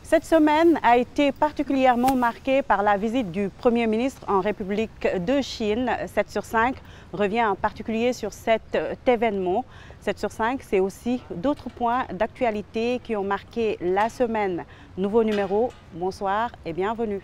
Cette semaine a été particulièrement marquée par la visite du Premier ministre en République de Chine. 7 sur 5 revient en particulier sur cet événement. 7 sur 5, c'est aussi d'autres points d'actualité qui ont marqué la semaine. Nouveau numéro, bonsoir et bienvenue.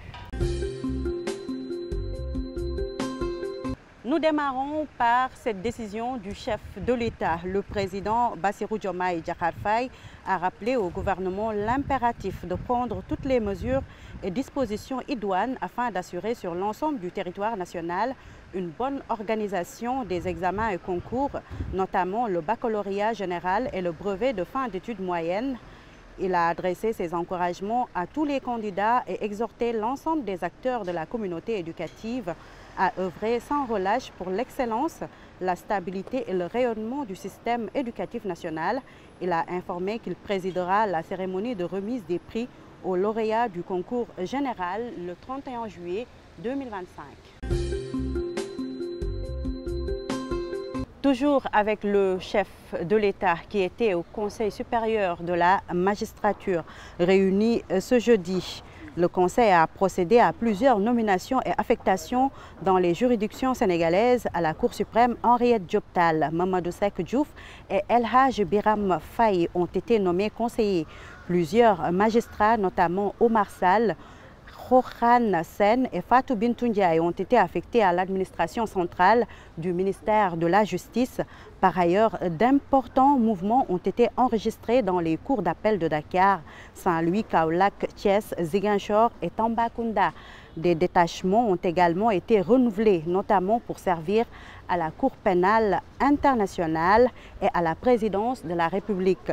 Nous démarrons par cette décision du chef de l'État. Le président Bassirou Diomaye Diakhar Faye a rappelé au gouvernement l'impératif de prendre toutes les mesures et dispositions idoines afin d'assurer sur l'ensemble du territoire national une bonne organisation des examens et concours, notamment le baccalauréat général et le brevet de fin d'études moyennes. Il a adressé ses encouragements à tous les candidats et exhorté l'ensemble des acteurs de la communauté éducative à œuvrer sans relâche pour l'excellence, la stabilité et le rayonnement du système éducatif national. Il a informé qu'il présidera la cérémonie de remise des prix aux lauréats du concours général le 31 juillet 2025. Toujours avec le chef de l'État qui était au Conseil supérieur de la magistrature réuni ce jeudi. Le Conseil a procédé à plusieurs nominations et affectations dans les juridictions sénégalaises à la Cour suprême. Henriette Diop Tall, Mamadou Seck Diouf et El Hadj Biram Faye ont été nommés conseillers. Plusieurs magistrats, notamment Omar Sall, Khokhan Sen et Fatou Bintou Ndiaye ont été affectés à l'administration centrale du ministère de la Justice. Par ailleurs, d'importants mouvements ont été enregistrés dans les cours d'appel de Dakar, Saint-Louis, Kaolack, Thiès, Ziguinchor et Tambacounda. Des détachements ont également été renouvelés, notamment pour servir à la Cour pénale internationale et à la présidence de la République.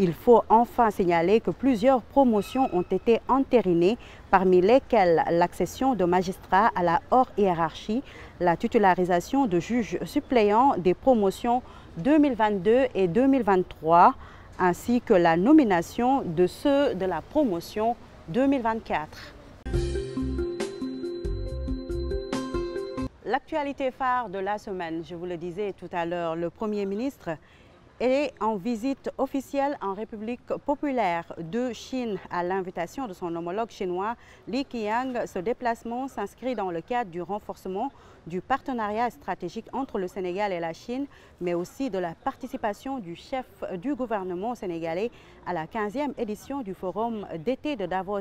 Il faut enfin signaler que plusieurs promotions ont été entérinées, parmi lesquelles l'accession de magistrats à la hors hiérarchie, la titularisation de juges suppléants des promotions 2022 et 2023, ainsi que la nomination de ceux de la promotion 2024. L'actualité phare de la semaine, je vous le disais tout à l'heure, le Premier ministre est en visite officielle en République populaire de Chine à l'invitation de son homologue chinois Li Qiang. Ce déplacement s'inscrit dans le cadre du renforcement du partenariat stratégique entre le Sénégal et la Chine, mais aussi de la participation du chef du gouvernement sénégalais à la 15e édition du Forum d'été de Davos.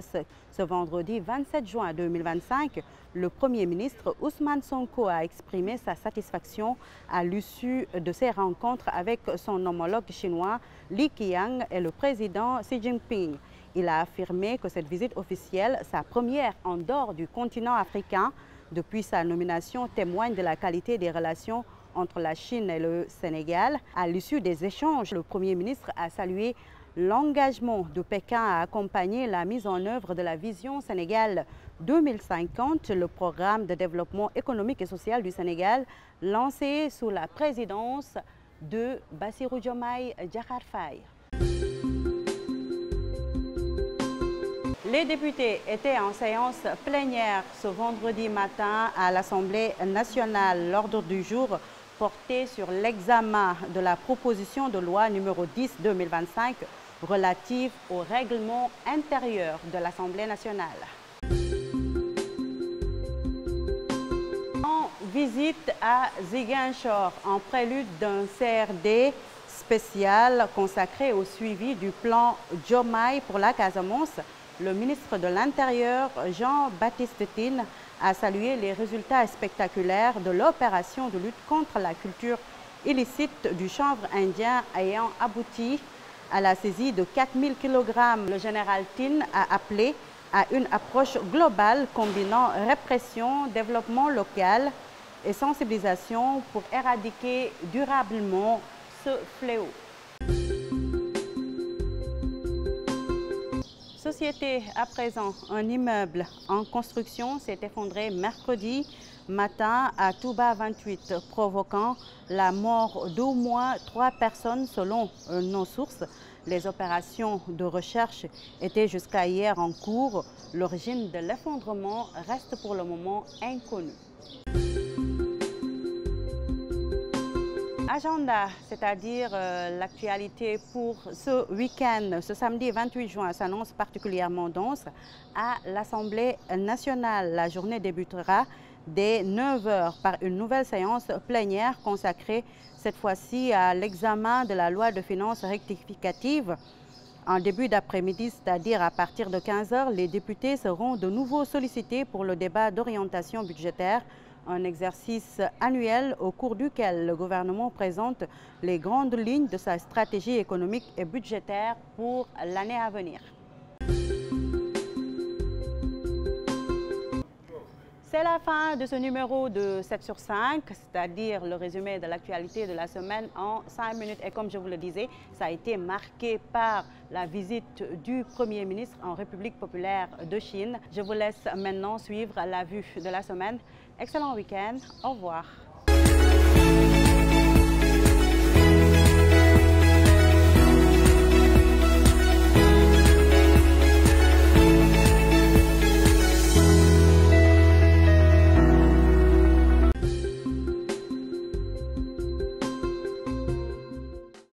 Ce vendredi 27 juin 2025, le Premier ministre Ousmane Sonko a exprimé sa satisfaction à l'issue de ces rencontres avec son homologue chinois Li Qiang et le président Xi Jinping. Il a affirmé que cette visite officielle, sa première en dehors du continent africain, depuis sa nomination, témoigne de la qualité des relations entre la Chine et le Sénégal. À l'issue des échanges, le Premier ministre a salué l'engagement de Pékin à accompagner la mise en œuvre de la vision Sénégal 2050, le programme de développement économique et social du Sénégal, lancé sous la présidence de Bassirou Diomaye Diakhar Faye. Les députés étaient en séance plénière ce vendredi matin à l'Assemblée nationale. L'ordre du jour portait sur l'examen de la proposition de loi numéro 10/2025 relative au règlement intérieur de l'Assemblée nationale. En visite à Ziguinchor, en prélude d'un CRD spécial consacré au suivi du plan Diomaye pour la Casamance, le ministre de l'Intérieur, Jean-Baptiste Tine, a salué les résultats spectaculaires de l'opération de lutte contre la culture illicite du chanvre indien ayant abouti à la saisie de 4000 kg. Le général Tine a appelé à une approche globale combinant répression, développement local et sensibilisation pour éradiquer durablement ce fléau. Société à présent, un immeuble en construction s'est effondré mercredi matin à Touba 28, provoquant la mort d'au moins 3 personnes selon nos sources. Les opérations de recherche étaient jusqu'à hier en cours. L'origine de l'effondrement reste pour le moment inconnue. Agenda, c'est-à-dire l'actualité pour ce week-end, ce samedi 28 juin, s'annonce particulièrement dense à l'Assemblée nationale. La journée débutera dès 9 h par une nouvelle séance plénière consacrée cette fois-ci à l'examen de la loi de finances rectificative. En début d'après-midi, c'est-à-dire à partir de 15 h, les députés seront de nouveau sollicités pour le débat d'orientation budgétaire, un exercice annuel au cours duquel le gouvernement présente les grandes lignes de sa stratégie économique et budgétaire pour l'année à venir. C'est la fin de ce numéro de 7 sur 5, c'est-à-dire le résumé de l'actualité de la semaine en 5 minutes. Et comme je vous le disais, ça a été marqué par la visite du Premier ministre en République populaire de Chine. Je vous laisse maintenant suivre la vue de la semaine. Excellent week-end. Au revoir.